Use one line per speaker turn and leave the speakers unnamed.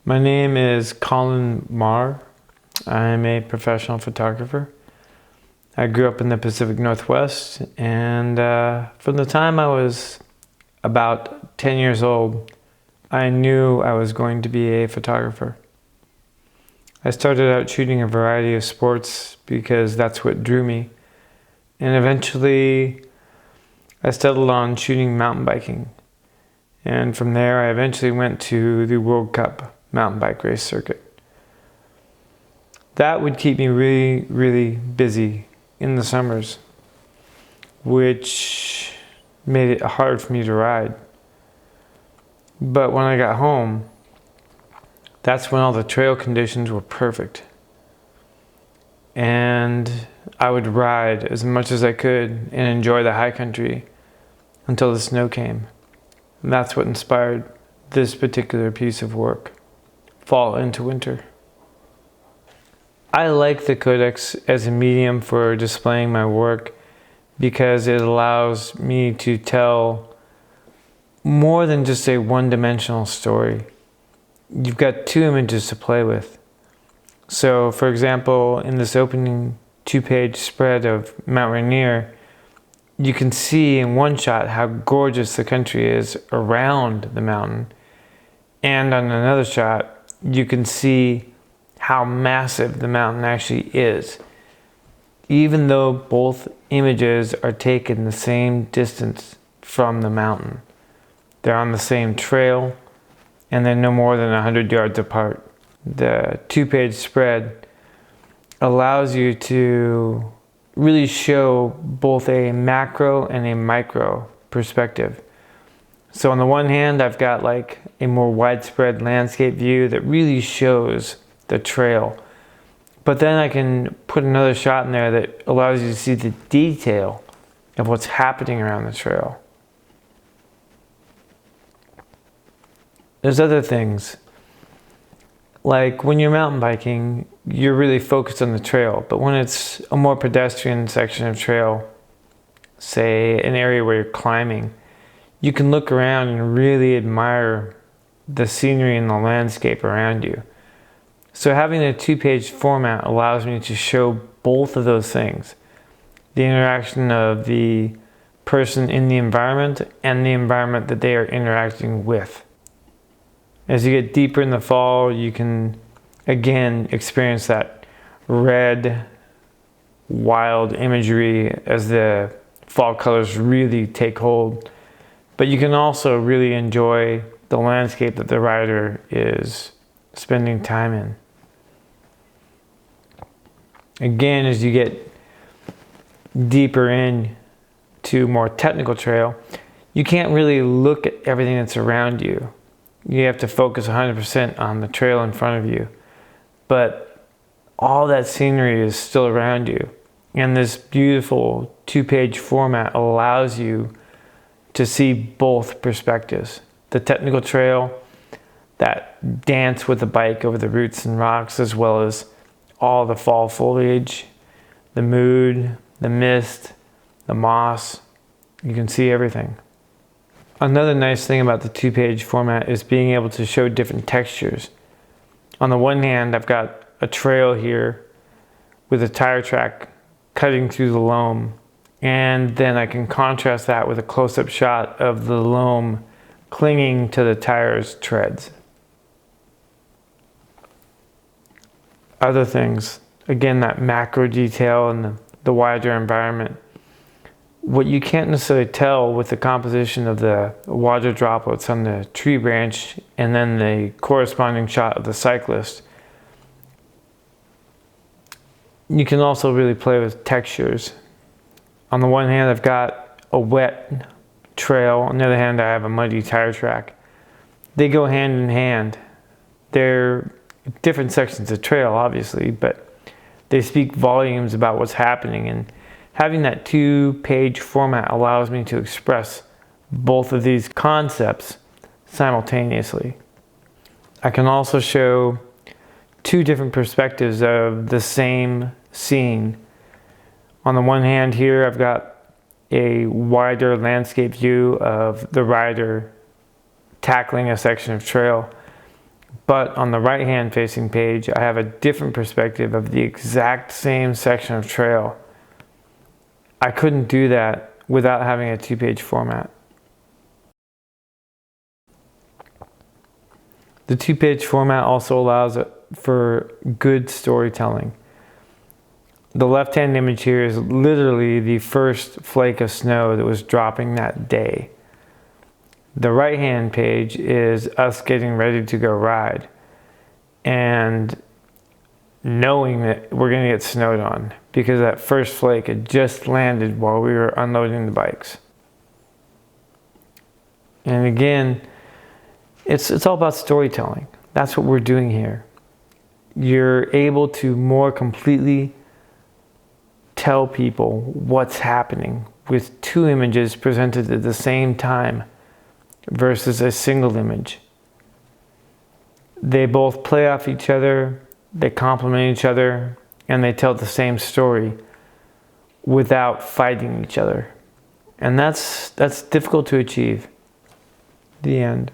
My name is Colin Meagher. I'm a professional photographer. I grew up in the Pacific Northwest, and from the time I was about 10 years old, I knew I was going to be a photographer. I started out shooting a variety of sports because that's what drew me, and eventually I settled on shooting mountain biking. And from there, I eventually went to the World Cup mountain bike race circuit. That would keep me really, really busy in the summers, which made it hard for me to ride. But when I got home, that's when all the trail conditions were perfect. And I would ride as much as I could and enjoy the high country until the snow came. And that's what inspired this particular piece of work, fall into winter. I like the Codex as a medium for displaying my work because it allows me to tell more than just a one-dimensional story. You've got two images to play with. So, for example, in this opening 2-page spread of Mount Rainier, you can see in one shot how gorgeous the country is around the mountain. And on another shot, you can see how massive the mountain actually is. Even though both images are taken the same distance from the mountain. They're on the same trail, and they're no more than 100 yards apart. The 2-page spread allows you to really show both a macro and a micro perspective. So on the one hand, I've got like a more widespread landscape view that really shows the trail. But then I can put another shot in there that allows you to see the detail of what's happening around the trail. There's other things. Like when you're mountain biking, you're really focused on the trail. But when it's a more pedestrian section of trail, say an area where you're climbing, you can look around and really admire the scenery and the landscape around you. So having a 2-page format allows me to show both of those things. The interaction of the person in the environment and the environment that they are interacting with. As you get deeper in the fall, you can again experience that red, wild imagery as the fall colors really take hold. But you can also really enjoy the landscape that the rider is spending time in. Again, as you get deeper in to more technical trail, you can't really look at everything that's around you. You have to focus 100% on the trail in front of you. But all that scenery is still around you. And this beautiful 2-page format allows you to see both perspectives. The technical trail, that dance with the bike over the roots and rocks, as well as all the fall foliage, the mood, the mist, the moss. You can see everything. Another nice thing about the 2-page format is being able to show different textures. On the one hand, I've got a trail here with a tire track cutting through the loam, and then I can contrast that with a close-up shot of the loam clinging to the tire's treads. Other things, again, that macro detail and the wider environment. What you can't necessarily tell with the composition of the water droplets on the tree branch and then the corresponding shot of the cyclist, you can also really play with textures. On the one hand, I've got a wet trail. On the other hand, I have a muddy tire track. They go hand in hand. They're different sections of trail, obviously, but they speak volumes about what's happening. And having that 2-page format allows me to express both of these concepts simultaneously. I can also show 2 different perspectives of the same scene. On the one hand here, I've got a wider landscape view of the rider tackling a section of trail, But on the right hand facing page, I have a different perspective of the exact same section of trail. I couldn't do that without having a 2-page format. The 2-page format also allows for good storytelling. The left-hand image here is literally the first flake of snow that was dropping that day. The right-hand page is us getting ready to go ride and knowing that we're going to get snowed on because that first flake had just landed while we were unloading the bikes. And again, it's all about storytelling. That's what we're doing here. You're able to more completely tell people what's happening with 2 images presented at the same time versus a single image. They both play off each other, they complement each other, and they tell the same story without fighting each other. And that's difficult to achieve. The end.